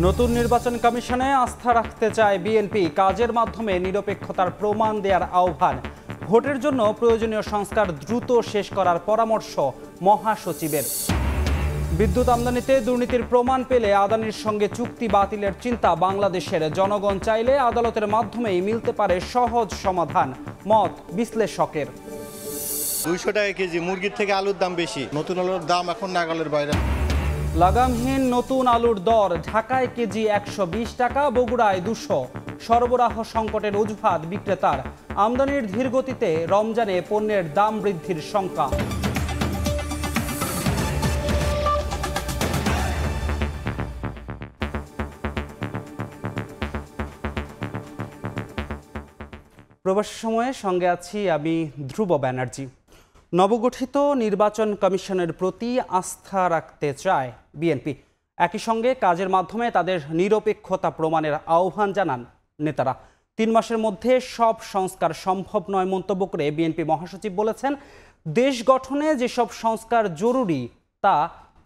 নতুন নির্বাচন কমিশনে আস্থা রাখতে চায় বিএনপি। কাজের মাধ্যমে নিরপেক্ষতার প্রমাণ দেওয়ার আহ্বান। ভোটের জন্য প্রয়োজনীয় সংস্কার দ্রুত শেষ করার পরামর্শ মহাসচিবের। বিদ্যুৎ আমদানিতে দুর্নীতির প্রমাণ পেলে আদানির সঙ্গে চুক্তি বাতিলের চিন্তা বাংলাদেশের। জনগণ চাইলে আদালতের মাধ্যমেই মিলতে পারে সহজ সমাধান, মত বিশ্লেষকের। 200 টাকা কেজি মুরগির থেকে আলুর দাম বেশি। নতুন আলুর দাম এখন নাগালের বাইরে। লাগামহীন নতুন আলুর দর। ঢাকায় কেজি 120 টাকা, বগুড়ায় 200। সরবরাহ সংকটের অজুহাত বিক্রেতার। আমদানির ধীরগতিতে রমজানে পণ্যের দাম বৃদ্ধির শঙ্কা। প্রবাসী সময়ে সঙ্গে আছি আমি ধ্রুব ব্যানার্জি। নবগঠিত নির্বাচন কমিশনের প্রতি আস্থা রাখতে চায় বিএনপি। একই সঙ্গে কাজের মাধ্যমে তাদের নিরপেক্ষতা প্রমাণের আহ্বান জানান নেতারা। 3 মাসের মধ্যে সব সংস্কার সম্ভব নয় মন্তব্য করে বিএনপি মহাসচিব বলেছেন, দেশ গঠনে যেসব সংস্কার জরুরি তা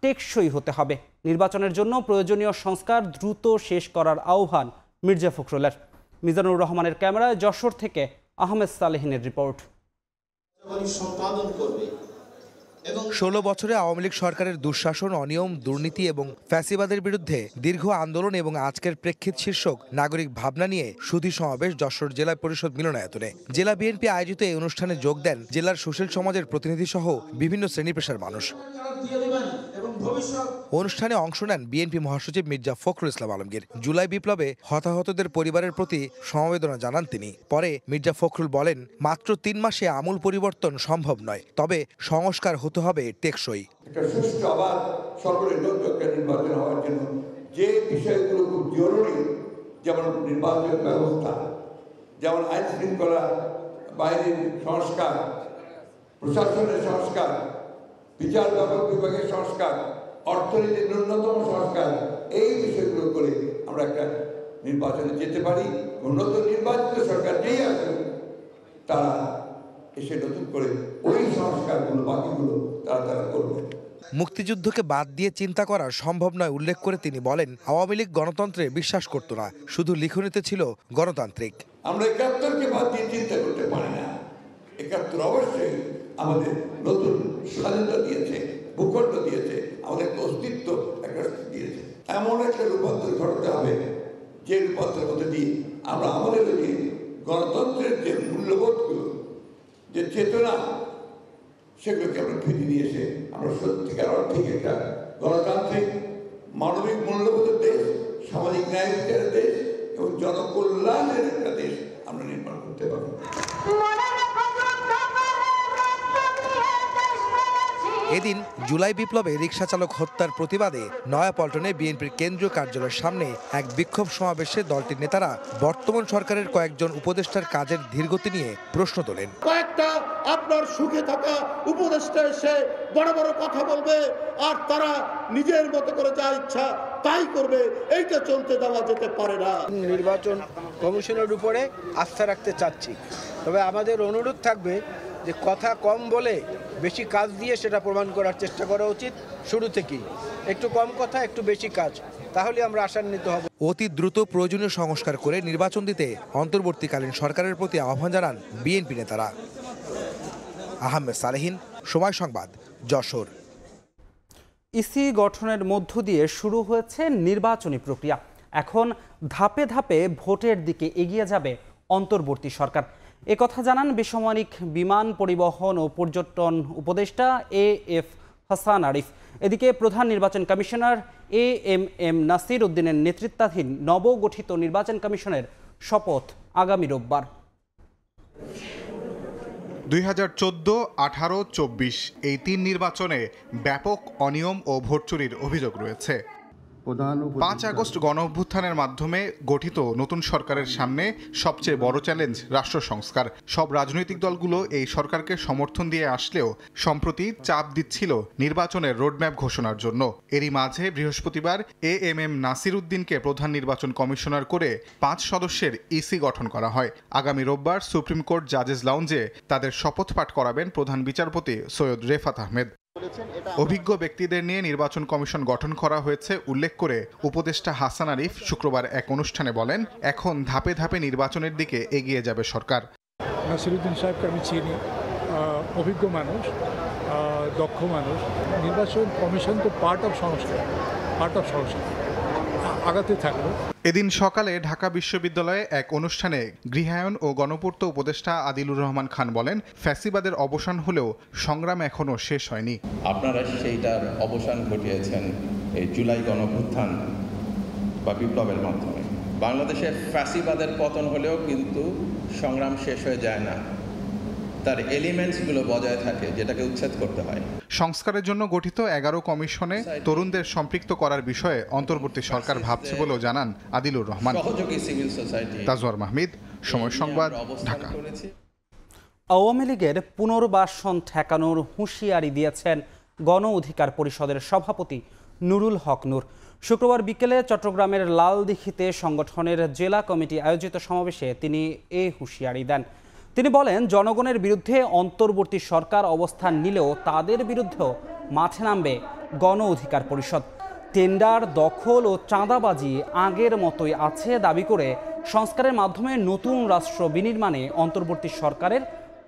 টেকসই হতে হবে। নির্বাচনের জন্য প্রয়োজনীয় সংস্কার দ্রুত শেষ করার আহ্বান মির্জা ফখরুলের। মিজানুর রহমানের ক্যামেরায় যশোর থেকে আহমেদ সালেহিনের রিপোর্ট। 16 বছরে আওয়ামী লীগ সরকারের দুঃশাসন, অনিয়ম, দুর্নীতি এবং ফ্যাসিবাদের বিরুদ্ধে দীর্ঘ আন্দোলন এবং আজকের প্রেক্ষিত শীর্ষক নাগরিক ভাবনা নিয়ে সুধী সমাবেশ যশোর জেলা পরিষদ মিলনায়তনে। জেলা বিএনপি আয়োজিত এই অনুষ্ঠানে যোগ দেন জেলার সুশীল সমাজের প্রতিনিধি সহ বিভিন্ন শ্রেণী পেশার মানুষ। অনুষ্ঠানে অংশ নেন বিএনপি মহাসচিব মির্জা ফখরুল ইসলাম আলমগীর। জুলাই বিপ্লবে হতাহতদের পরিবারের প্রতি সমবেদনা জানান তিনি। পরে মির্জা ফখরুল বলেন, মাত্র 3 মাসে আমূল পরিবর্তন সম্ভব নয়, তবে সংস্কার হতে হবে টেকসই। একটা সুষ্ঠু আবার সকলের লোককে নির্বাচন হওয়ার জন্য যে বিষয়গুলো খুব জরুরি, যেমন নির্বাচন ব্যবস্থা, যেমন আইন শৃঙ্খলা বাহিনীর সংস্কার, প্রশাসনের সংস্কার, বিচার বিভাগের সংস্কার, অর্থনীতির ন্যূনতম সংস্কার, এই বিষয়গুলো করে আমরা একটা নির্বাচনে যেতে পারি। নতুন নির্বাচিত সরকার যেই আছে তারা এসে নতুন করে ওই সংস্কারগুলো বাকিগুলো তারা করবে। মুক্তিযুদ্ধকে বাদ দিয়ে চিন্তা করা সম্ভব নয় উল্লেখ করে তিনি বলেন, আওয়ামী লীগ গণতন্ত্রে বিশ্বাস করত না, শুধু লিখনিতে ছিল গণতান্ত্রিক। আমরা 71কে বাদ দিয়ে চিন্তা করতে পারি না। 71 অবশ্যই আমাদের নতুন স্বাধীনতা দিয়েছে, ভূখণ্ড দিয়েছে, আমাদের অস্তিত্ব একটা দিয়েছে। এমন একটা রূপান্তর ঘটাতে হবে যে রূপান্তরের মধ্যে দিয়ে আমরা আমাদের যে গণতন্ত্রের যে মূল্যবোধগুলো, যে চেতনা, সেগুলোকে আমরা ফিরে নিয়ে এসে আমরা সত্যিকার অর্থে একটা গণতান্ত্রিক মানবিক মূল্যবোধের দেশ, সামাজিক ন্যায় বিচারের দেশ এবং জনকল্যাণের একটা দেশ আমরা নির্মাণ করতে পারব। এদিন জুলাই বিপ্লবে রিকশা চালক হত্যার প্রতিবাদে নয়াপল্টনে বিএনপির কেন্দ্রীয় কার্যালয়ের সামনে এক বিক্ষোভ সমাবেশে দলটির নেতারা বর্তমান সরকারের কয়েকজন উপদেষ্টার কাজের ধীরগতি নিয়ে প্রশ্ন তোলেন। কয়েকটা আপনার সুখে থাকা উপদেষ্টা এসে বড় বড় কথা বলবে আর তারা নিজের মতো করে যা ইচ্ছা তাই করবে, এইটা চলতে দেওয়া যেতে পারে না। নির্বাচন কমিশনের উপরে আস্থা রাখতে চাচ্ছি, তবে আমাদের অনুরোধ থাকবে যে কথা কম বলে বেশি কাজ দিয়ে সেটা প্রমাণ করার চেষ্টা করা উচিত। শুরু থেকেই একটু কম কথা, একটু বেশি কাজ, তাহলে আমরা আশান্বিত হব। অতি দ্রুত প্রয়োজনীয় সংস্কার করে নির্বাচন দিতে অন্তর্বর্তীকালীন সরকারের প্রতি আহ্বান জানান বিএনপি নেতারা। আহমেদ সালেহিন, সময় সংবাদ, যশোর। ইসি গঠনের মধ্য দিয়ে শুরু হয়েছে নির্বাচনী প্রক্রিয়া। এখন ধাপে ধাপে ভোটের দিকে এগিয়ে যাবে অন্তর্বর্তী সরকার। একথা জানান বেসামরিক বিমান পরিবহন ও পর্যটন উপদেষ্টা AF হাসান আরিফ। এদিকে প্রধান নির্বাচন কমিশনার AMM নাসির উদ্দিনের নেতৃত্বাধীন নবগঠিত নির্বাচন কমিশনের শপথ আগামী রোববার। 2014, 18, 24 এই 3 নির্বাচনে ব্যাপক অনিয়ম ও ভোট চুরির অভিযোগ রয়েছে। 5 আগস্ট গণ অভ্যুত্থানের মাধ্যমে গঠিত নতুন সরকারের সামনে সবচেয়ে বড় চ্যালেঞ্জ রাষ্ট্র সংস্কার। সব রাজনৈতিক দলগুলো এই সরকারকে সমর্থন দিয়ে আসলেও সম্প্রতি চাপ দিচ্ছিল নির্বাচনের রোডম্যাপ ঘোষণার জন্য। এরই মাঝে বৃহস্পতিবার AMM নাসির উদ্দিনকে প্রধান নির্বাচন কমিশনার করে 5 সদস্যের ইসি গঠন করা হয়। আগামী রোববার সুপ্রিম কোর্ট জাজেস লাউঞ্জে তাদের শপথ পাঠ করাবেন প্রধান বিচারপতি সৈয়দ রেফাত আহমেদ। অভিজ্ঞ ব্যক্তিদের নিয়ে নির্বাচন কমিশন গঠন করা হয়েছে উল্লেখ করে উপদেষ্টা হাসান আরিফ শুক্রবার এক অনুষ্ঠানে বলেন, এখন ধাপে ধাপে নির্বাচনের দিকে এগিয়ে যাবে সরকার। নাসিরুদ্দিন সাহেবকে আমি চিনি, অভিজ্ঞ মানুষ, দক্ষ মানুষ। নির্বাচন কমিশন তো পার্ট অফ সংস্কার, আগাতে থাকলো। এদিন সকালে ঢাকা বিশ্ববিদ্যালয়ে এক অনুষ্ঠানে গৃহায়ন ও গণপূর্ত উপদেষ্টা আদিলুর রহমান খান বলেন, ফ্যাসিবাদের অবসান হলেও সংগ্রাম এখনো শেষ হয়নি। আপনারা সেইটার অবসান ঘটিয়েছেন এই জুলাই গণঅভ্যুত্থান বা বিপ্লবের মাধ্যমে। বাংলাদেশের ফ্যাসিবাদের পতন হলেও কিন্তু সংগ্রাম শেষ হয়ে যায় না, তার এলিমেন্টসগুলো বজায় থাকে, যেটাকে উচ্ছেদ করতে হয়। সংস্কারের জন্য গঠিত 11 কমিশনে তরুণদের সম্পৃক্ত করার বিষয়ে অন্তর্বর্তী সরকার ভাবছে বলেও জানান আদিলুর রহমান। সহযোগী সিভিল সোসাইটি। তাজওয়ার মাহমিদ, সময় সংবাদ, ঢাকা। আওয়ামী লীগের পুনর্বাসন ঠেকানোর হুঁশিয়ারি দিয়েছেন গণ অধিকার পরিষদের সভাপতি নুরুল হক নূর। শুক্রবার বিকেলে চট্টগ্রামের লালদিঘিতে সংগঠনের জেলা কমিটি আয়োজিত সমাবেশে তিনি এই হুঁশিয়ারি দেন। তিনি বলেন, জনগণের বিরুদ্ধে অন্তর্বর্তী সরকার অবস্থান নিলেও তাদের বিরুদ্ধেও মাঠে নামবে গণ অধিকার পরিষদ। টেন্ডার, দখল ও চাঁদাবাজি আগের মতোই আছে দাবি করে সংস্কারের মাধ্যমে নতুন রাষ্ট্র বিনির্মাণে অন্তর্বর্তী সরকারের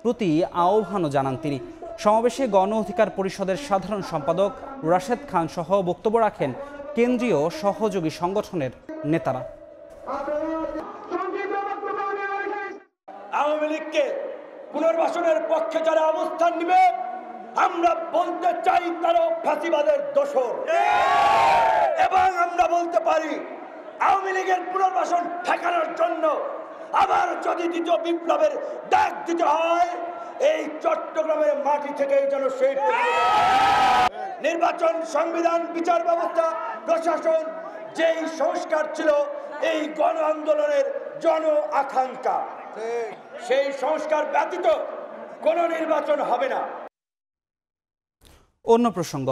প্রতি আহ্বানও জানান তিনি। সমাবেশে গণ অধিকার পরিষদের সাধারণ সম্পাদক রাশেদ খান সহ বক্তব্য রাখেন কেন্দ্রীয় সহযোগী সংগঠনের নেতারা। আওয়ামী লীগকে পুনর্বাসনের পক্ষে যারা অবস্থান নিবে, আমরা বলতে চাই তারা ফ্যাসিবাদের দোসর, এবং আমরা বলতে পারি আওয়ামী লীগের পুনর্বাসন ঠেকানোর জন্য আবার যদি দ্বিতীয় বিপ্লবের ডাক দিতে হয়, এই চট্টগ্রামের মাটি থেকেই যেন সেই নির্বাচন, সংবিধান, বিচার ব্যবস্থা, প্রশাসন, যেই সংস্কার ছিল এই গণ আন্দোলনের জন আকাঙ্ক্ষা, সেই সংস্কার ব্যতীত কোনো নির্বাচন হবে না। অন্য প্রসঙ্গ,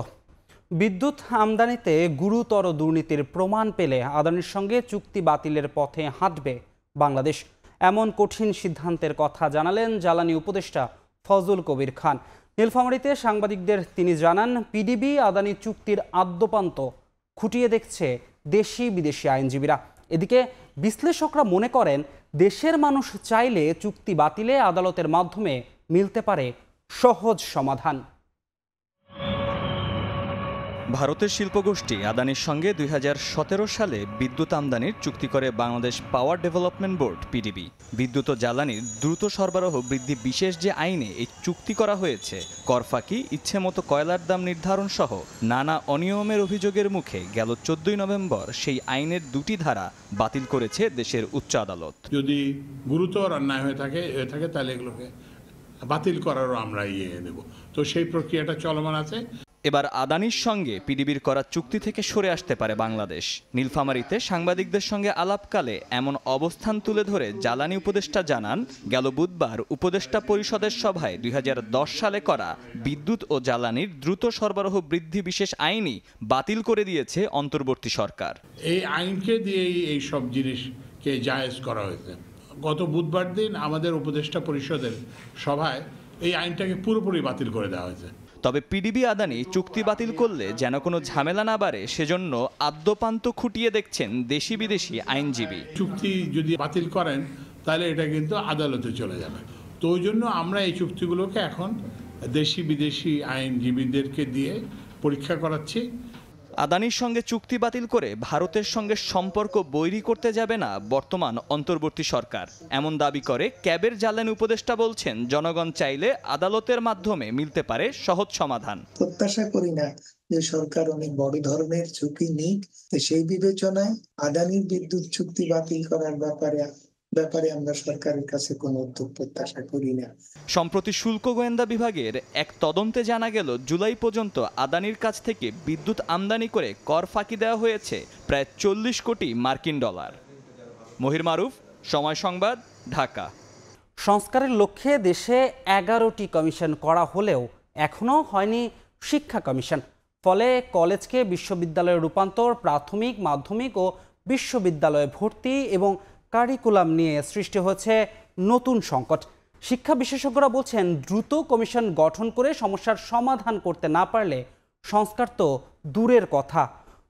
বিদ্যুৎ আমদানিতে গুরুতর দুর্নীতির প্রমাণ পেলে আদানির সঙ্গে চুক্তি বাতিলের পথে হাঁটবে বাংলাদেশ। এমন কঠিন সিদ্ধান্তের কথা জানালেন জ্বালানি উপদেষ্টা ফজল কবির খান। নীলফামারীতে সাংবাদিকদের তিনি জানান, পিডিবি আদানি চুক্তির আদ্যোপান্ত খুঁটিয়ে দেখছে দেশি বিদেশি আইনজীবীরা। এদিকে বিশ্লেষকরা মনে করেন, দেশের মানুষ চাইলে চুক্তি বাতিলে আদালতের মাধ্যমে মিলতে পারে সহজ সমাধান। ভারতের শিল্পগোষ্ঠী আদানির সঙ্গে 2017 সালে বিদ্যুৎ আমদানির চুক্তি করে Bangladesh power development board PDB. বিদ্যুৎ ও জ্বালানির দ্রুত সরবরাহ বৃদ্ধি বিশেষ যে আইনে এই চুক্তি করা হয়েছে, করফাকি, ইচ্ছেমতো কয়লার দাম নির্ধারণ সহ নানা অনিয়মের অভিযোগের মুখে গেল 14 নভেম্বর সেই আইনের 2টি ধারা বাতিল করেছে দেশের উচ্চ আদালত। যদি গুরুতর অন্যায় হয়ে থাকে তাহলে এগুলোকে বাতিল করারও আমরা নেব। তো সেই প্রক্রিয়াটা চলমান আছে। এবার আদানির সঙ্গে পিডিবির করা চুক্তি থেকে সরে আসতে পারে বাংলাদেশ। নীলফামারীতে সাংবাদিকদের সঙ্গে আলাপকালে এমন অবস্থান তুলে ধরে জ্বালানি উপদেষ্টা জানান, গেল বুধবার উপদেষ্টা পরিষদের সভায় 2010 সালে করা বিদ্যুৎ ও জ্বালানির দ্রুত সরবরাহ বৃদ্ধি বিশেষ আইনই বাতিল করে দিয়েছে অন্তর্বর্তী সরকার। এই আইনকে দিয়েই এই সব জিনিসকে জায়েজ করা হয়েছে। গত বুধবার দিন আমাদের উপদেষ্টা পরিষদের সভায় এই আইনটাকে পুরোপুরি বাতিল করে দেওয়া হয়েছে। তবে পিডিবি আদানি চুক্তি বাতিল করলে যেন কোনো ঝামেলা না বাড়ে, সেজন্য আদ্যোপান্ত খুঁটিয়ে দেখছেন দেশি বিদেশি আইনজীবী। চুক্তি যদি বাতিল করেন তাহলে এটা কিন্তু আদালতে চলে যাবে। তো ওই জন্য আমরা এই চুক্তিগুলোকে এখন দেশি বিদেশি আইনজীবীদেরকে দিয়ে পরীক্ষা করাচ্ছি। আদানির সঙ্গে চুক্তি বাতিল করে ভারতের সঙ্গে সম্পর্ক বৈরী করতে যাবে না বর্তমান অন্তর্বর্তী সরকার, এমন দাবি করে ক্যাবের জ্বালানি উপদেষ্টা বলছেন, জনগণ চাইলে আদালতের মাধ্যমে মিলতে পারে সহজ সমাধান। প্রত্যাশা করি না যে সরকার অনেক বড় ধরনের ঝুঁকি নিক। সেই বিবেচনায় আদানির বিদ্যুৎ চুক্তি বাতিল করার ব্যাপারে আমরা সরকারের কাছে কোনো উদ্যোগ প্রত্যাশা করি না। সম্প্রতি শুল্ক গোয়েন্দা বিভাগের এক তদন্তে জানা গেল, জুলাই পর্যন্ত আদানির কাছ থেকে বিদ্যুৎ আমদানি করে কর ফাঁকি দেওয়া হয়েছে প্রায় 40 কোটি মার্কিন ডলার। মহির মারুফ, সময় সংবাদ, ঢাকা। সংস্কারের লক্ষ্যে দেশে 11টি কমিশন করা হলেও এখনও হয়নি শিক্ষা কমিশন। ফলে কলেজকে বিশ্ববিদ্যালয়ে রূপান্তর, প্রাথমিক, মাধ্যমিক ও বিশ্ববিদ্যালয়ে ভর্তি এবং কারিকুলাম নিয়ে সৃষ্টি হয়েছে নতুন সংকট। শিক্ষা বিশেষজ্ঞরা বলছেন, দ্রুত কমিশন গঠন করে সমস্যার সমাধান করতে না পারলে সংস্কার তো দূরের কথা,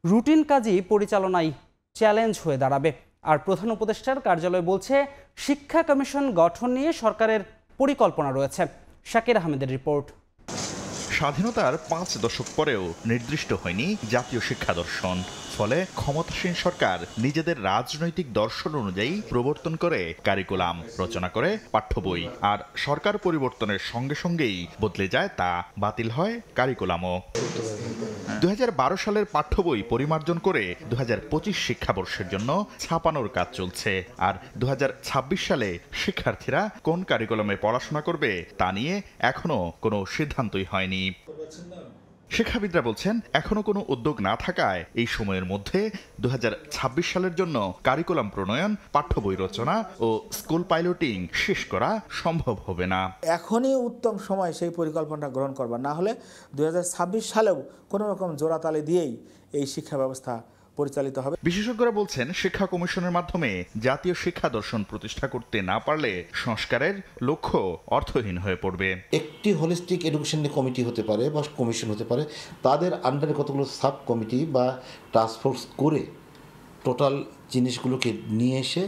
রুটিন কাজই পরিচালনায় চ্যালেঞ্জ হয়ে দাঁড়াবে। আর প্রধান উপদেষ্টার কার্যালয় বলছে, শিক্ষা কমিশন গঠন নিয়ে সরকারের পরিকল্পনা রয়েছে। শাকির আহমেদের রিপোর্ট। স্বাধীনতার 5 দশক পরেও নির্দিষ্ট হয়নি জাতীয় শিক্ষা দর্শন। ফলে ক্ষমতাসীন সরকার নিজেদের রাজনৈতিক দর্শন অনুযায়ী প্রবর্তন করে কারিকুলাম, রচনা করে পাঠ্য বই। আর সরকার পরিবর্তনের সঙ্গে সঙ্গেই বদলে যায় তা, বাতিল হয় কারিকুলামও। 2012 সালের পাঠ্য বই পরিমার্জন করে 2025 শিক্ষাবর্ষের জন্য ছাপানোর কাজ চলছে। আর 2026 সালে শিক্ষার্থীরা কোন কারিকুলামে পড়াশোনা করবে তা নিয়ে এখনো কোনো সিদ্ধান্তই হয়নি। শিক্ষাবিদরা বলছেন, এখনো কোনো উদ্যোগ না থাকায় এই সময়ের মধ্যে 2026 সালের জন্য কারিকুলাম প্রণয়ন, পাঠ্য বই রচনা ও স্কুল পাইলটিং শেষ করা সম্ভব হবে না। এখনই উত্তম সময় সেই পরিকল্পনা গ্রহণ করবা, না হলে 2026 সালেও কোনো রকম জোড়াতালি দিয়েই এই শিক্ষা ব্যবস্থা পরিচালিত হবে। বিশেষজ্ঞরা বলছেন, শিক্ষা কমিশনের মাধ্যমে জাতীয় শিক্ষা দর্শন প্রতিষ্ঠা করতে না পারলে সংস্কারের লক্ষ্য অর্থহীন হয়ে পড়বে। একটি হোলিস্টিক এডুকেশন কমিটি হতে পারে বা কমিশন হতে পারে, তাদের আন্ডারে কতগুলো সাব কমিটি বা টাস্কফোর্স করে টোটাল জিনিসগুলোকে নিয়ে এসে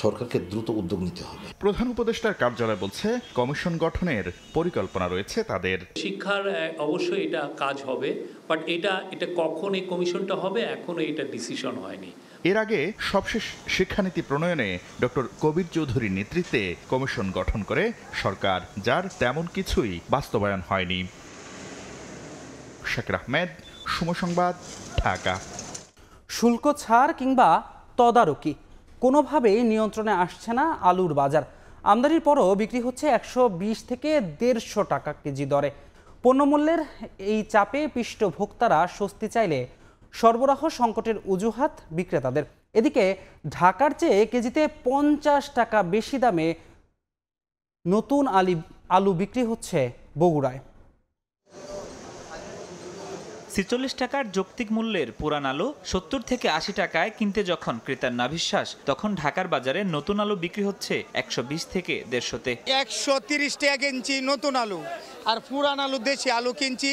সরকারকে দ্রুত উদ্যোগ নিতে হবে। প্রধান উপদেষ্টার কার্যালয় বলছে, কমিশন গঠনের পরিকল্পনা রয়েছে তাদের। শিক্ষার অবশ্যই এটা কাজ হবে, বাট এটা কখন এই কমিশনটা হবে এখনো এটা ডিসিশন হয়নি। এর আগে সবশেষ শিক্ষানীতি প্রণয়নে ডক্টর কবির চৌধুরীর নেতৃত্বে কমিশন গঠন করে সরকার, যার তেমন কিছুই বাস্তবায়ন হয়নি। শাকির আহমেদ, সময় সংবাদ, ঢাকা। শুল্ক ছাড় কিংবা তদারকি কোনোভাবেই নিয়ন্ত্রণে আসছে না আলুর বাজার। আমদানির পরও বিক্রি হচ্ছে 120 থেকে 150 টাকা কেজি দরে। পণ্যমূল্যের এই চাপে পিষ্ট ভোক্তারা স্বস্তি চাইলে সরবরাহ সংকটের অজুহাত বিক্রেতাদের। এদিকে ঢাকার চেয়ে কেজিতে 50 টাকা বেশি দামে নতুন আলু বিক্রি হচ্ছে বগুড়ায়। 46 টাকার যৌক্তিক মূল্যের পুরান আলু 70 থেকে 80 টাকায় কিনতে যখন ক্রেতার নাভিশ্বাস, তখন ঢাকার বাজারে নতুন আলু বিক্রি হচ্ছে 120 থেকে 150-তে। 130 টাকা কিনছি নতুন আলু, আর পুরান আলু দেশি আলু কিনছি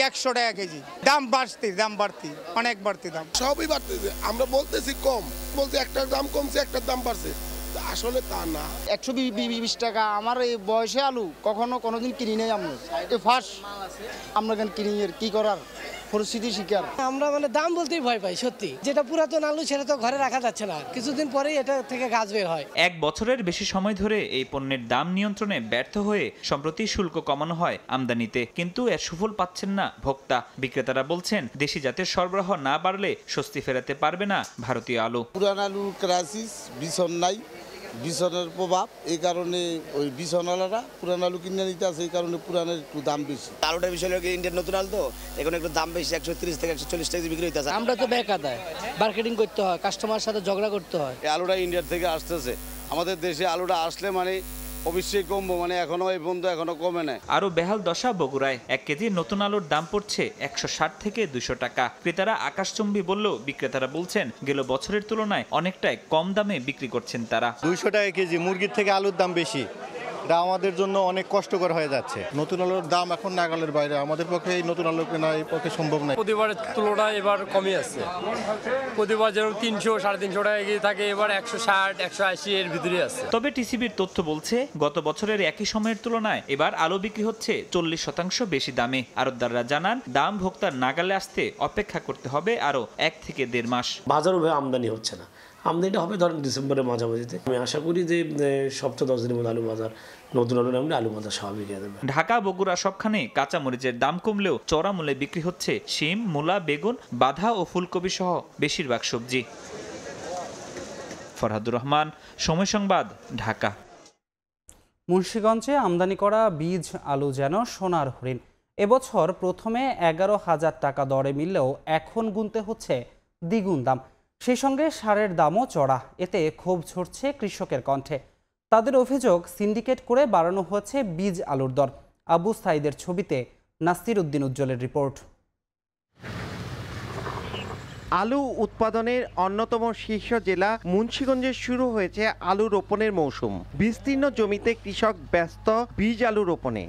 100 টাকা কেজি। দাম বাড়তি অনেক বাড়তি দাম, সবই বাড়তেছে। আমরা বলতেছি কম, বলতে একটার দাম কমছে, একটার দাম বাড়ছে, আসলে তা না। 120 টাকা। আমার এই বয়সে আলু কোনোদিন কিনি নাই, আমরা ফার্স্ট আমরা কিনি, কি করার পরিস্থিতি শিকার। আমরা দাম বলতেই ভয় পাই, সত্যি। যেটা পুরাতন আলু সেটা তো ঘরে রাখা যাচ্ছে না, কিছুদিন পরেই এটা থেকে গাছ বের হয়। 1 বছরের বেশি সময় ধরে এই পণ্যের দাম নিয়ন্ত্রণে ব্যর্থ হয়ে সম্প্রতি শুল্ক কমানো হয় আমদানিতে, কিন্তু এর সুফল পাচ্ছেন না ভোক্তা। বিক্রেতারা বলছেন, দেশি জাতের সরবরাহ না বাড়লে স্বস্তি ফেরাতে পারবে না ভারতীয় আলু। পুরান আলুর ক্রাইসিস, বিছন নাই, বিছনের প্রভাব, এই কারণে ওই বিছনওয়ালারা পুরান আলু কিনে নিতে আছে, এই কারণে পুরানের একটু দাম বেশি। আলুটার বিষয় হলো ইন্ডিয়ান নতুন আলু, তো এখন একটু দাম বেশি, 130 থেকে 140 টাকা বিক্রি হইতেছে। আমরা তো বেকায়দায় মার্কেটিং করতে হয়, কাস্টমার সাথে ঝগড়া করতে হয়। এই আলুটা ইন্ডিয়ার থেকে আসতেছে, আমাদের দেশে আলুটা আসলে অবশ্যই কমবো, এখনো এই বন্ধু এখনো কমে না। আরো বেহাল দশা বগুড়ায়। 1 কেজি নতুন আলুর দাম পড়ছে 160 থেকে 200 টাকা। ক্রেতারা আকাশচুম্বী বললেও বিক্রেতারা বলছেন, গেল বছরের তুলনায় অনেকটাই কম দামে বিক্রি করছেন তারা। 200 টাকা কেজি, মুরগির থেকে আলুর দাম বেশি। এটা আমাদের জন্য অনেক কষ্টকর হয়ে যাচ্ছে। নতুন আলুর দাম এখন নাগালের বাইরে, আমাদের পক্ষে এই নতুন আলু কেনা এই পক্ষে সম্ভব নয়। প্রতিবারের তুলনায় এবার কমে আসছে। প্রতিবার যেরকম 300 350 টাকা এগিয়ে থাকে, এবার 160 180 এর ভিতরে আছে। তবে টিসিবির তথ্য বলছে, গত বছরের একই সময়ের তুলনায় এবার আলু বিক্রি হচ্ছে 40% বেশি দামে। আড়তদাররা জানান, দাম ভোক্তার নাগালে আসতে অপেক্ষা করতে হবে আরো 1 থেকে 1.5 মাস। বাজারও আমদানি হচ্ছে না, আমদানিটা হবে ধরেন ডিসেম্বরের মাঝামাঝিতে। আমি আশা করি যে সপ্তাহ 10 দিনের মধ্যে আলু বাজার, নতুন আলু নামলে আলু বাজার স্বাভাবিক হয়ে যাবে। ঢাকা বগুড়া সবখানে কাঁচামরিচের দাম কমলেও চড়া মূল্যে বিক্রি হচ্ছে শিম, মূলা, বেগুন, বাঁধা ও ফুলকপি সহ বেশিরভাগ সবজি। ফরহাদুর রহমান, সময় সংবাদ, ঢাকা। মুন্সিগঞ্জে আমদানি করা বীজ আলু যেন সোনার হরিণ। এবছর প্রথমে 11,000 টাকা দরে মিললেও এখন গুনতে হচ্ছে দ্বিগুণ দাম। সেই সঙ্গে সারের দামও চড়া। এতে ক্ষোভ ঝরছে কৃষকের কণ্ঠে। তাদের অভিযোগ, সিন্ডিকেট করে বাড়ানো হয়েছে বীজ আলুর দর। আবু সাইদের ছবিতে নাসির উদ্দিন উজ্জ্বলের রিপোর্ট। আলু উৎপাদনের অন্যতম শীর্ষ জেলা মুন্সিগঞ্জে শুরু হয়েছে আলু রোপণের মৌসুম। বিস্তীর্ণ জমিতে কৃষক ব্যস্ত বীজ আলু রোপণে।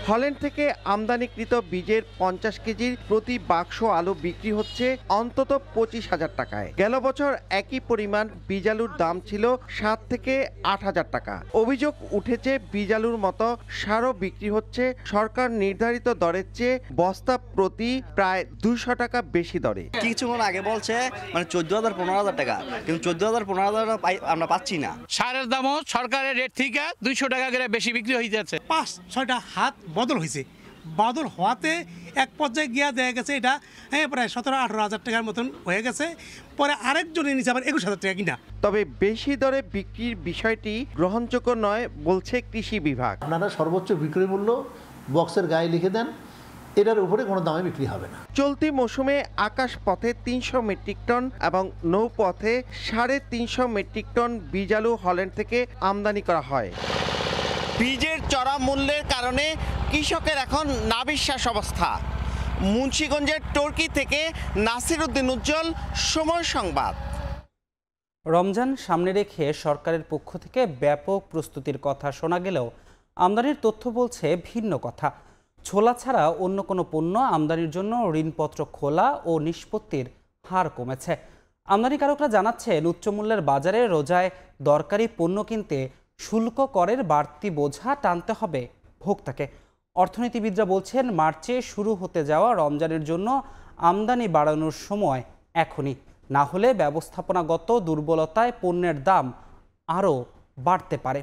হল্যান্ড থেকে আমদানিকৃত বীজের 50 কেজির প্রতি বাক্স আলু বিক্রি হচ্ছে অন্তত 25,000 টাকায়। গেল বছর একই পরিমাণ বীজ আলুর দাম ছিল 7 থেকে 8,000 টাকা। অভিযোগ উঠেছে বীজ আলুর মতো সারও বিক্রি হচ্ছে সরকার নির্ধারিত দরের চেয়ে বস্তা প্রতি প্রায় 200 টাকা বেশি দরে। কিছুক্ষণ আগে বলছে মানে 14,000 15,000 টাকা, কিন্তু 14,000 15,000 আমরা পাচ্ছি না। সারের দামও সরকারের রেট থেকে 200 টাকা করে বেশি বিক্রি হয়ে যাচ্ছে। 5-6টা হাত বদল হয়েছে। বদল হওয়াতে এক পর্যায়ে গিয়া দেখা গেছে এটা প্রায় 17-18 হাজার টাকার মতন হয়ে গেছে। পরে আরেকজনের নিচে আবার 21,000 টাকা কিনা। তবে বেশি দরে বিক্রির বিষয়টি গ্রহণযোগ্য নয় বলছে কৃষি বিভাগ। আপনারা সর্বোচ্চ বিক্রয় মূল্য বক্সের গায়ে লিখে দেন, এটার উপরে কোনো দামে বিক্রি হবে না। চলতি মৌসুমে আকাশ পথে 300 মেট্রিক টন এবং নৌপথে 350 মেট্রিক টন বীজ আলু হল্যান্ড থেকে আমদানি করা হয়। বীজের চড়া মূল্যের কারণে কৃষকের এখন নাবিশ্বাস অবস্থা। মুন্সিগঞ্জের টর্কি থেকে নাসির উদ্দিন উজ্জ্বল, সময় সংবাদ। রমজান সামনে রেখে সরকারের পক্ষ থেকে ব্যাপক প্রস্তুতির কথা শোনা গেলেও আমদানির তথ্য বলছে ভিন্ন কথা। ছোলা ছাড়া অন্য কোনো পণ্য আমদানির জন্য ঋণপত্র খোলা ও নিষ্পত্তির হার কমেছে। আমদানিকারকরা জানাচ্ছেন উচ্চমূল্যের বাজারে রোজায় দরকারি পণ্য কিনতে শুল্ক করের বাড়তি বোঝা টানতে হবে ভোক্তাকে। অর্থনীতিবিদরা বলছেন মার্চে শুরু হতে যাওয়া রমজানের জন্য আমদানি বাড়ানোর সময় এখনই, না হলে ব্যবস্থাপনাগত দুর্বলতায় পণ্যের দাম আরও বাড়তে পারে।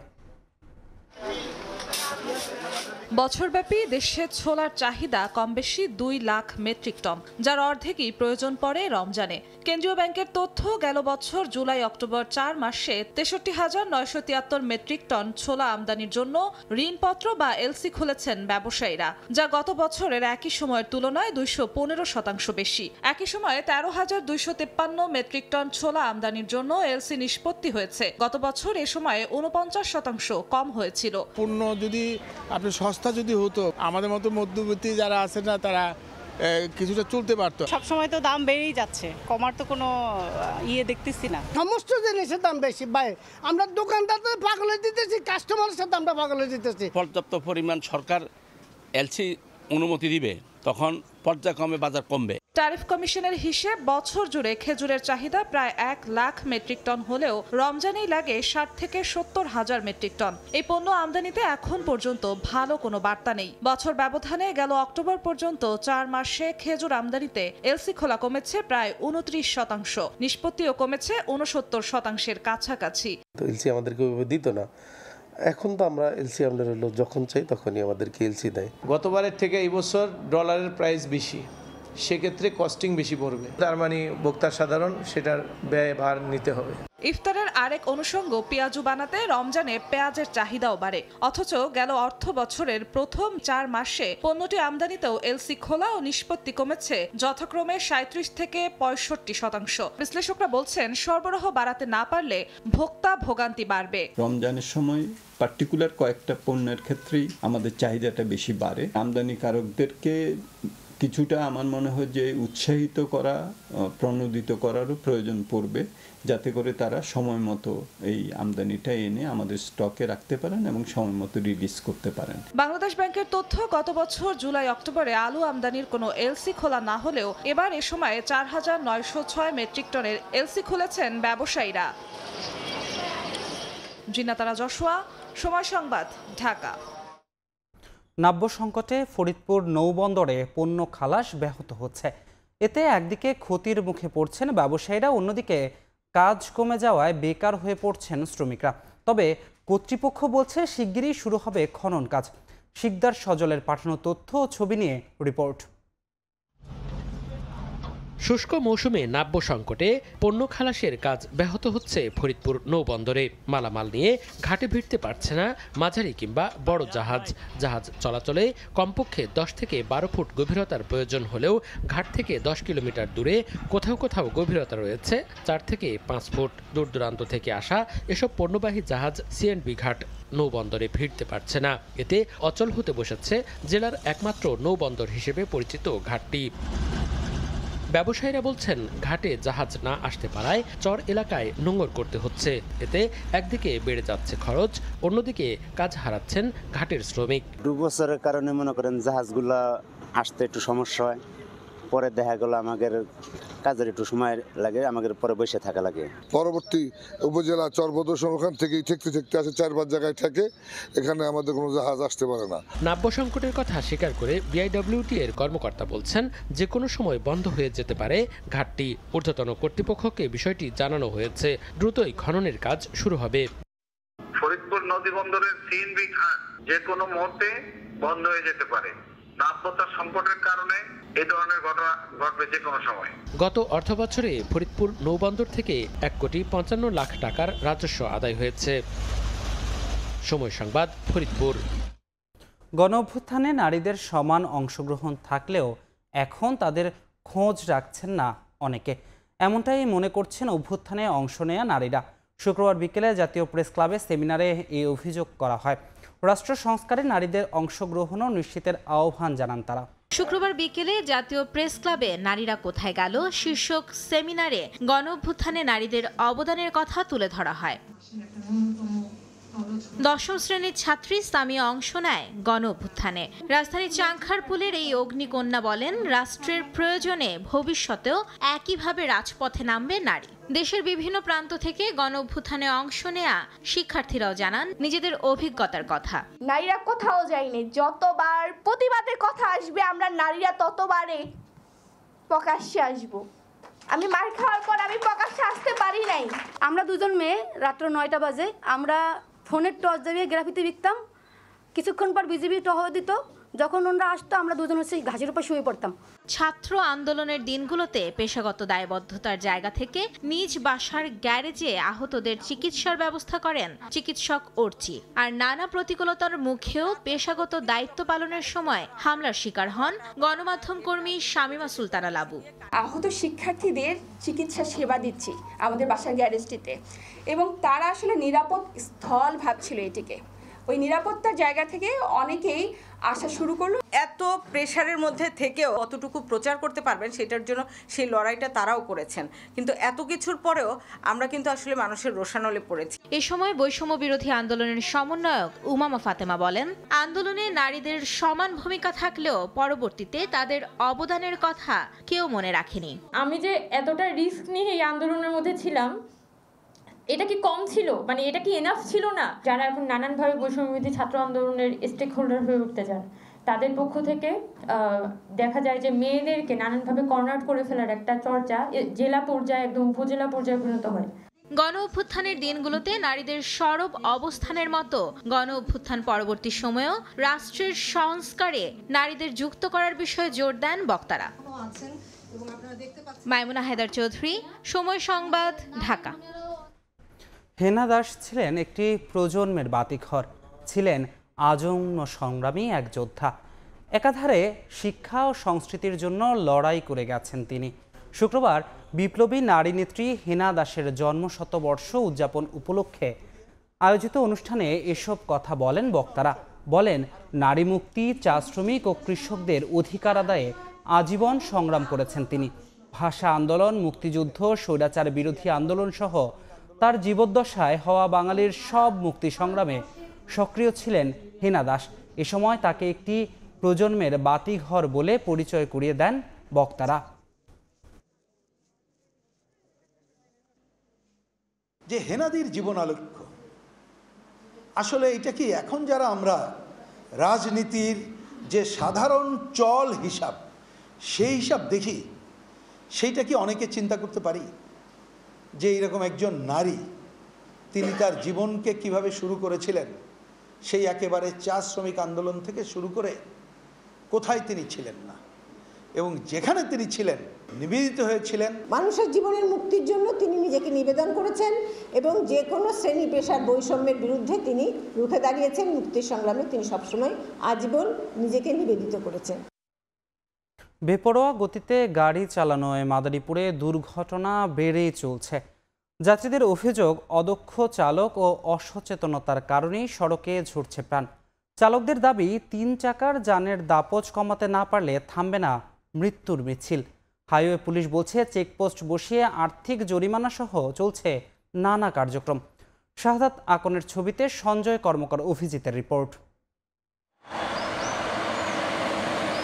বছরব্যাপী দেশে ছোলার চাহিদা কমবেশি 2 লাখ মেট্রিক টন, যার অর্ধেকই প্রয়োজন পড়ে রমজানে। কেন্দ্রীয় ব্যাংকের তথ্য, গেল বছর জুলাই অক্টোবর 4 মাসে 63,973 মেট্রিক টন ছোলা আমদানির জন্য ঋণপত্র বা এলসি খুলেছেন ব্যবসায়ীরা, যা গত বছরের একই সময়ের তুলনায় 215% বেশি। একই সময়ে 13,253 মেট্রিক টন ছোলা আমদানির জন্য এলসি নিষ্পত্তি হয়েছে। গত বছর এ সময়ে 49% কম হয়েছিল। পণ্য যদি আপনি সস্তা যদি হতো, আমাদের মতো মধ্যবিত্ত যারা আছে না, তারা কিছুটা চলতে পারতো। সবসময় তো দাম বেড়েই যাচ্ছে, কমার তো কোনো দেখতেছি না। সমস্ত জিনিসের দাম বেশি ভাই, আমরা দোকানদার পাগল হয়ে দিতেছি, কাস্টমারের সাথে আমরা পাগল হয়ে দিতেছি। পর্যাপ্ত পরিমাণ সরকার এলসি অনুমতি দিবে, তখন পর্যায়ক্রমে বাজার কমবে। ট্যারিফ কমিশনের হিসেব, বছর জুড়ে খেজুরের চাহিদা প্রায় 1 লাখ মেট্রিক টন হলেও রমজানেই লাগে 60 থেকে 70 হাজার মেট্রিক টন। এই পণ্য আমদানিতে এখন পর্যন্ত ভালো কোনো বার্তা নেই। বছর ব্যবধানে গেল অক্টোবর পর্যন্ত 4 মাসে খেজুর আমদানিতে এলসি খোলা কমেছে প্রায় 29%, নিষ্পত্তিও কমেছে 69%-এর কাছাকাছি। এলসি আমাদেরকে দিত না, এখন তো আমরা এলসি আমরা যখন চাই তখনই আমাদেরকে এলসি দেয়। গতবারের থেকে এই বছর ডলারের প্রাইস বেশি, সেক্ষেত্রে কস্টিং বেশি পড়বে, তার মানে ভোক্তা সাধারণ সেটার ব্যয় ভার নিতে হবে। ইফতারের আরেক অনুষঙ্গ পেঁয়াজু বানাতে রমজানে পেঁয়াজের চাহিদাও বাড়ে, অথচ গেল অর্থ বছরের প্রথম 4 মাসে পণ্যটি আমদানিতেও এলসি খোলা ও নিষ্পত্তি কমেছে যথাক্রমে 37 থেকে 65%। বিশ্লেষকরা বলছেন সরবরাহ বাড়াতে না পারলে ভোক্তা ভোগান্তি বাড়বে। রমজানের সময় পার্টিকুলার কয়েকটা পণ্যের ক্ষেত্রেই আমাদের চাহিদাটা বেশি বাড়ে। আমদানিকারকদেরকে কিছুটা আমার মনে হয় যে উৎসাহিত করা, প্রণোদিত করারও প্রয়োজন পড়বে, যাতে করে তারা সময় মতো এই আমদানিটা এনে আমাদের স্টকে রাখতে পারেন এবং সময় মতো রিলিজ করতে পারেন। বাংলাদেশ ব্যাংকের তথ্য, গত বছর জুলাই অক্টোবরে আলু আমদানির কোনো এলসি খোলা না হলেও এবার এ সময়ে 4,906 মেট্রিক টনের এলসি খুলেছেন ব্যবসায়ীরা। জিনাতারা জশুয়া, সময় সংবাদ, ঢাকা। নাব্য সংকটে ফরিদপুর নৌবন্দরে পণ্য খালাস ব্যাহত হচ্ছে। এতে একদিকে ক্ষতির মুখে পড়ছেন ব্যবসায়ীরা, অন্যদিকে কাজ কমে যাওয়ায় বেকার হয়ে পড়ছেন শ্রমিকরা। তবে কর্তৃপক্ষ বলছে শিগগিরই শুরু হবে খনন কাজ। শিকদার সজলের পাঠানো তথ্য ও ছবি নিয়ে রিপোর্ট। শুষ্ক মৌসুমে নাব্য সংকটে পণ্য খালাসের কাজ ব্যাহত হচ্ছে ফরিদপুর নৌবন্দরে। মালামাল নিয়ে ঘাটে ভিড়তে পারছে না মাঝারি কিংবা বড় জাহাজ। জাহাজ চলাচলে কমপক্ষে 10 থেকে 12 ফুট গভীরতার প্রয়োজন হলেও ঘাট থেকে 10 কিলোমিটার দূরে কোথাও কোথাও গভীরতা রয়েছে 4 থেকে 5 ফুট। দূর দূরান্ত থেকে আসা এসব পণ্যবাহী জাহাজ সিএনবি ঘাট নৌবন্দরে ভিড়তে পারছে না। এতে অচল হতে বসেছে জেলার একমাত্র নৌবন্দর হিসেবে পরিচিত ঘাটটি। ব্যবসায়ীরা বলছেন ঘাটে জাহাজ না আসতে পারায় চর এলাকায় নোঙর করতে হচ্ছে। এতে একদিকে বেড়ে যাচ্ছে খরচ, অন্যদিকে কাজ হারাচ্ছেন ঘাটের শ্রমিক। 2 বছরের কারণে মনে করেন জাহাজগুলা আসতে একটু সমস্যা হয়, পরে দেখা গেল আমাদের কাজের একটু সময় লাগে, আমাদের পরে বসে থাকা লাগে। পরবর্তী উপজেলা চরবদর ওখান থেকেই ঠেকতে আসে 4-5 জায়গায় ঠেকে, এখানে আমাদের কোনো জাহাজ আসতে পারে না। নাব্য সংকটের কথা স্বীকার করে বিআইডব্লিউটি এর কর্মকর্তা বলছেন যে কোনো সময় বন্ধ হয়ে যেতে পারে ঘাটটি। ঊর্ধ্বতন কর্তৃপক্ষকে বিষয়টি জানানো হয়েছে, দ্রুতই খননের কাজ শুরু হবে। ফরিদপুর নদী বন্দরের সিএনবি ঘাট যে কোনো মুহূর্তে বন্ধ হয়ে যেতে পারে। নাব্যতা সংকটের কারণে এই ধরনের ঘটনা ঘটবে যে কোনো সময়। গত অর্থবছরে ফরিদপুর নৌবন্দর থেকে 1,55,00,000 টাকার রাজস্ব আদায় হয়েছে। সময় সংবাদ, ফরিদপুর। গণঅভ্যুত্থানে নারীদের সমান অংশগ্রহণ থাকলেও এখন তাদের খোঁজ রাখছেন না অনেকে, এমনটাই মনে করছেন অভ্যুত্থানে অংশ নেয়া নারীরা। শুক্রবার বিকেলে জাতীয় প্রেস ক্লাবে সেমিনারে এই অভিযোগ করা হয়। রাষ্ট্র সংস্কারে নারীদের অংশগ্রহণও নিশ্চিতের আহ্বান জানান তারা। শুক্রবার বিকেলে জাতীয় প্রেস ক্লাবে নারীরা কোথায় গেল শীর্ষক সেমিনারে গণঅভ্যুত্থানে নারীদের অবদানের কথা তুলে ধরা হয়। 10ম শ্রেণীর ছাত্রী সামিয়া অংশ নেয় গণঅভ্যুত্থানে। রাজধানীর চাংখারপুলের এই অগ্নিকন্যা বলেন, রাষ্ট্রের প্রয়োজনে ভবিষ্যতেও একইভাবে রাজপথে নামবে নারী। দেশের বিভিন্ন প্রান্ত থেকে গণঅভ্যুত্থানে অংশ নেয়া শিক্ষার্থীরাও জানান নিজেদের অভিজ্ঞতার কথা। নারীরা কোথাও যায়নি, যতবার প্রতিবাদের কথা আসবে আমরা নারীরা ততবারে প্রকাশ্যে আসব। আমি মার খাওয়ার পর আমি প্রকাশ্যে আসতে পারি নাই। আমরা দুজন মেয়ে রাত্র 9টা বাজে আমরা ফোনের টর্চ জ্বালিয়ে গ্রাফিতি লিখতাম। কিছুক্ষণ পর বিজিবি টহল দিত, যখন ওনারা আসতো আমরা দুজন হচ্ছে ঘাসের উপর শুয়ে পড়তাম। ছাত্র আন্দোলনের দিনগুলোতে পেশাগত দায়বদ্ধতার জায়গা থেকে নিজ বাসার গ্যারেজে আহতদের চিকিৎসার ব্যবস্থা করেন চিকিৎসক অর্চি। আর নানা প্রতিকূলতার মুখেও পেশাগত দায়িত্ব পালনের সময় হামলার শিকার হন গণমাধ্যম কর্মী শামিমা সুলতানা লাবু। আহত শিক্ষার্থীদের চিকিৎসা সেবা দিচ্ছি আমাদের বাসার গ্যারেজটিতে, এবং তারা আসলে নিরাপদ স্থল ভাবছিল এটিকে। ওই নিরাপত্তার জায়গা থেকে অনেকেই আসা শুরু করলো। এত প্রেশারের মধ্যে থেকেও কতটুকু প্রচার করতে পারবেন সেটার জন্য সেই লড়াইটা তারাও করেছেন, কিন্তু এত কিছুর পরেও আমরা কিন্তু আসলে মানুষের রোষানলে পড়েছি। এ সময় বৈষম্য বিরোধী আন্দোলনের সমন্বয়ক উমামা ফাতেমা বলেন, আন্দোলনে নারীদের সমান ভূমিকা থাকলেও পরবর্তীতে তাদের অবদানের কথা কেউ মনে রাখেনি। আমি যে এতটা রিস্ক নিয়ে এই আন্দোলনের মধ্যে ছিলাম, এটা কি কম ছিল? মানে এটা কি এনাফ ছিল না? যারা এখন নানানভাবে বৈষম্যবিরোধী ছাত্র আন্দোলনের স্টেক হোল্ডার হয়ে উঠতে চান, তাদের পক্ষ থেকে দেখা যায় যে মেয়েদেরকে নানানভাবে কর্নার করে ফেলার একটা চর্চা জেলা পর্যায়ে একদম উপজেলা পর্যায়ে পরিণত হয়। গণ অভ্যুত্থানের দিনগুলোতে নারীদের সরব অবস্থানের মতো গণ অভ্যুত্থান পরবর্তী সময়েও রাষ্ট্রের সংস্কারে নারীদের যুক্ত করার বিষয়ে জোর দেন বক্তারা। মাইমুনা হায়দার চৌধুরী, সময় সংবাদ, ঢাকা। হেনা দাস ছিলেন একটি প্রজন্মের বাতিঘর, ছিলেন আজন্ম সংগ্রামী এক যোদ্ধা। একাধারে শিক্ষা ও সংস্কৃতির জন্য লড়াই করে গেছেন তিনি। শুক্রবার বিপ্লবী নারী নেত্রী হেনা দাসের জন্মশতবর্ষ উদযাপন উপলক্ষে আয়োজিত অনুষ্ঠানে এসব কথা বলেন বক্তারা। বলেন, নারী মুক্তি, চা শ্রমিক ও কৃষকদের অধিকার আদায়ে আজীবন সংগ্রাম করেছেন তিনি। ভাষা আন্দোলন, মুক্তিযুদ্ধ, স্বৈরাচার বিরোধী আন্দোলন সহ তার জীবদ্দশায় হওয়া বাঙালির সব মুক্তি সংগ্রামে সক্রিয় ছিলেন হেনা দাস। এ সময় তাকে একটি প্রজন্মের বাতিঘর বলে পরিচয় করিয়ে দেন বক্তারা। যে হেনাদির জীবন আলোক্য, আসলে এটা কি এখন যারা আমরা রাজনীতির যে সাধারণ চল হিসাব, সেই হিসাব দেখি, সেইটা কি অনেকে চিন্তা করতে পারি যে এরকম একজন নারী, তিনি তার জীবনকে কিভাবে শুরু করেছিলেন, সেই একেবারে চা শ্রমিক আন্দোলন থেকে শুরু করে কোথায় তিনি ছিলেন না, এবং যেখানে তিনি ছিলেন নিবেদিত হয়েছিলেন। মানুষের জীবনের মুক্তির জন্য তিনি নিজেকে নিবেদন করেছেন এবং যে কোনো শ্রেণী পেশার বৈষম্যের বিরুদ্ধে তিনি রুখে দাঁড়িয়েছেন। মুক্তির সংগ্রামে তিনি সবসময় আজীবন নিজেকে নিবেদিত করেছেন। বেপরোয়া গতিতে গাড়ি চালানোয় মাদারীপুরে দুর্ঘটনা বেড়েই চলছে। যাত্রীদের অভিযোগ, অদক্ষ চালক ও অসচেতনতার কারণেই সড়কে ঝরছে প্রাণ। চালকদের দাবি, 3 চাকার যানের দাপট কমাতে না পারলে থামবে না মৃত্যুর মিছিল। হাইওয়ে পুলিশ বলছে চেকপোস্ট বসিয়ে আর্থিক জরিমানা সহ চলছে নানা কার্যক্রম। শাহাদাত আকনের ছবিতে সঞ্জয় কর্মকার অভিজিতের রিপোর্ট।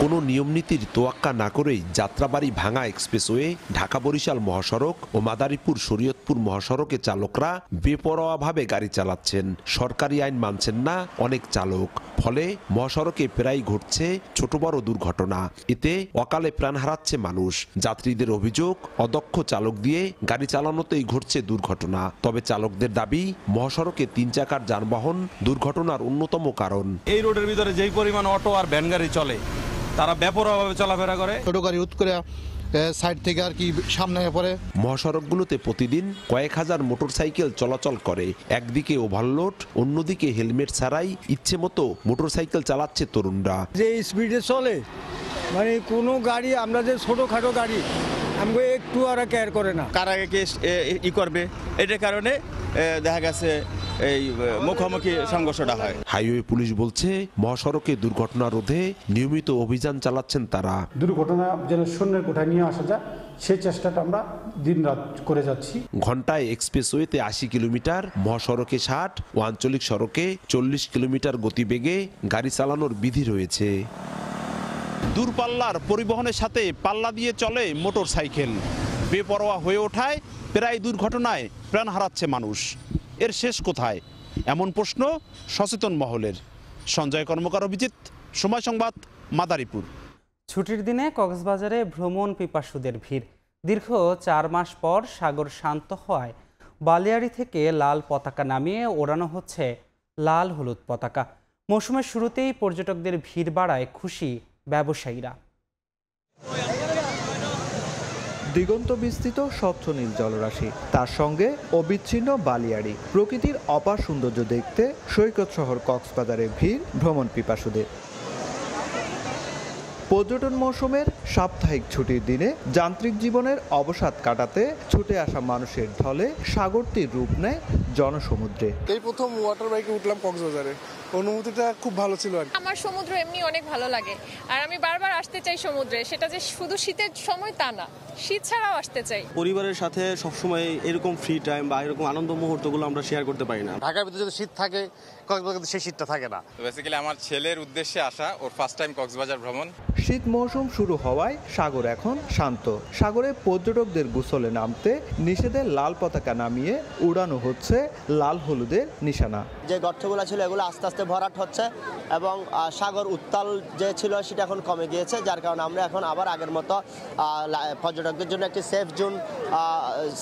কোনো নিয়মনীতির তোয়াক্কা না করেই যাত্রাবাড়ি ভাঙা এক্সপ্রেসওয়ে, ঢাকা বরিশাল মহাসড়ক ও মাদারীপুর শরীয়তপুর মহাসড়কে চালকরা বেপরোয়াভাবে গাড়ি চালাচ্ছেন। সরকারি আইন মানছেন না অনেক চালক, ফলে মহাসড়কে প্রায় ঘটছে ছোট বড় দুর্ঘটনা। এতে অকালে প্রাণ হারাচ্ছে মানুষ। যাত্রীদের অভিযোগ, অদক্ষ চালক দিয়ে গাড়ি চালানোতেই ঘটছে দুর্ঘটনা। তবে চালকদের দাবি, মহাসড়কে 3 চাকার যানবাহন দুর্ঘটনার অন্যতম কারণ। এই রোডের ভিতরে যেই পরিমাণ অটো আর ভ্যান গাড়ি চলে, তারা বেপরোয়াভাবে চলাফেরা করে। ছোট গাড়ি হুট করে সাইড থেকে আর কি সামনে পড়ে। মহাসড়কগুলোতে প্রতিদিন কয়েক হাজার মোটরসাইকেল চলাচল করে। একদিকে ওভারলোড, অন্যদিকে হেলমেট ছাড়াই ইচ্ছে মতো মোটরসাইকেল চালাচ্ছে তরুণরা। যে স্পিডে চলে, মানে কোনো গাড়ি, আমরা যে ছোটোখাটো গাড়ি, আমাকে একটু আর কেয়ার করে না, কার আগে কে ই করবে, এটার কারণে দেখা গেছে এই মুখোমুখি সংঘর্ষটা হয়। হাইওয়ে পুলিশ বলছে মহাসড়কে দুর্ঘটনা রোধে নিয়মিত অভিযান চালাচ্ছেন তারা। দুর্ঘটনা যেন শূন্যের কোঠায় নিয়ে আসা যায় সেই চেষ্টাটা আমরা দিনরাত করে যাচ্ছি। ঘন্টায় এক্সপ্রেসওয়েতে 80 কিলোমিটার, মহাসড়কে 60 ও আঞ্চলিক সড়কে 40 কিলোমিটার গতিবেগে গাড়ি চালানোর বিধি রয়েছে। দূরপাল্লার পরিবহনের সাথে পাল্লা দিয়ে চলে মোটর সাইকেল। বেপরোয়া হয়ে ওঠায় প্রায় দুর্ঘটনায় প্রাণ হারাচ্ছে মানুষ। এর শেষ কোথায়, এমন প্রশ্ন সচেতন মহলের। সঞ্জয় কর্মকার অভিজিৎ, সময় সংবাদ, মাদারীপুর। ছুটির দিনে কক্সবাজারে ভ্রমণ পিপাসুদের ভিড়। দীর্ঘ 4 মাস পর সাগর শান্ত হওয়ায় বালিয়াড়ি থেকে লাল পতাকা নামিয়ে ওড়ানো হচ্ছে লাল হলুদ পতাকা। মৌসুমের শুরুতেই পর্যটকদের ভিড় বাড়ায় খুশি ব্যবসায়ীরা। দিগন্ত বিস্তৃত স্বচ্ছ নীল জলরাশি, তার সঙ্গে অবিচ্ছিন্ন বালিয়াড়ি, প্রকৃতির অপার সৌন্দর্য দেখতে সৈকত শহর কক্সবাজারে ভিড় ভ্রমণ পিপাসুদের। পর্যটন মৌসুমের সাপ্তাহিক ছুটির দিনে যান্ত্রিক জীবনের অবসাদ কাটাতে ছুটে আসা মানুষের ঢলে সাগরটির রূপ নেয় জনসমুদ্রে। এই প্রথম ওয়াটার বাইকে উঠলাম কক্সবাজারে, অনুভূতিটা খুব ভালো ছিল। আমার সমুদ্র এমনি অনেক ভালো লাগে, আর আমি বারবার আসতে চাই সমুদ্রে। সেটা যে শুধু শীতের সময় তা না, শীত ছাড়াও আসতে চাই। পরিবারের সাথে সবসময় এরকম ফ্রি টাইম বা এরকম আনন্দ মুহূর্তগুলো আমরা শেয়ার করতে পারি না। ঢাকার ভিতরে যদি শীত থাকে, কক্সবাজারে সেই শীতটা থাকে না। বেসিক্যালি আমার ছেলের উদ্দেশ্যে আসা, ওর ফার্স্ট টাইম কক্সবাজার ভ্রমণ। শীত মৌসুম শুরু হওয়ায় সাগর এখন শান্ত। সাগরে পর্যটকদের গোসলে নামতে নিষেধের লাল পতাকা নামিয়ে উড়ানো হচ্ছে লাল হলুদের নিশানা। যে গর্তগুলো ছিল এগুলো আস্তে আস্তে ভরাট হচ্ছে এবং সাগর উত্তাল যে ছিল সেটা এখন কমে গিয়েছে, যার কারণে আমরা এখন আবার আগের মতো পর্যটকদের জন্য একটি সেফ জোন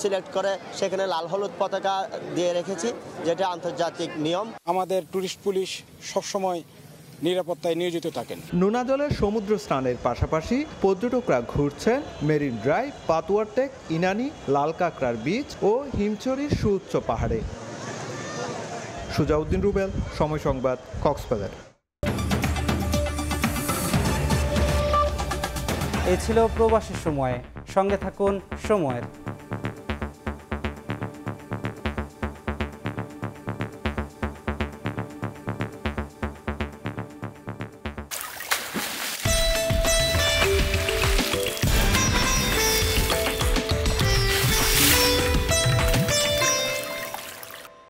সিলেক্ট করে সেখানে লাল হলুদ পতাকা দিয়ে রেখেছি, যেটা আন্তর্জাতিক নিয়ম। আমাদের টুরিস্ট পুলিশ সবসময় নিরাপত্তায় নিয়োজিত থাকেন। নোনা জলের সমুদ্র স্নানের পাশাপাশি পর্যটকরা ঘুরছেন মেরিন ড্রাইভ, পাতুয়ার টেক, ইনানি, লাল কাঁকড়ার বীচ ও হিমছড়ির সুউচ্চ পাহাড়ে। সুজাউদ্দিন রুবেল, সময় সংবাদ, কক্সবাজার। এই ছিল প্রবাসী সময়ে। সঙ্গে থাকুন সময়ের।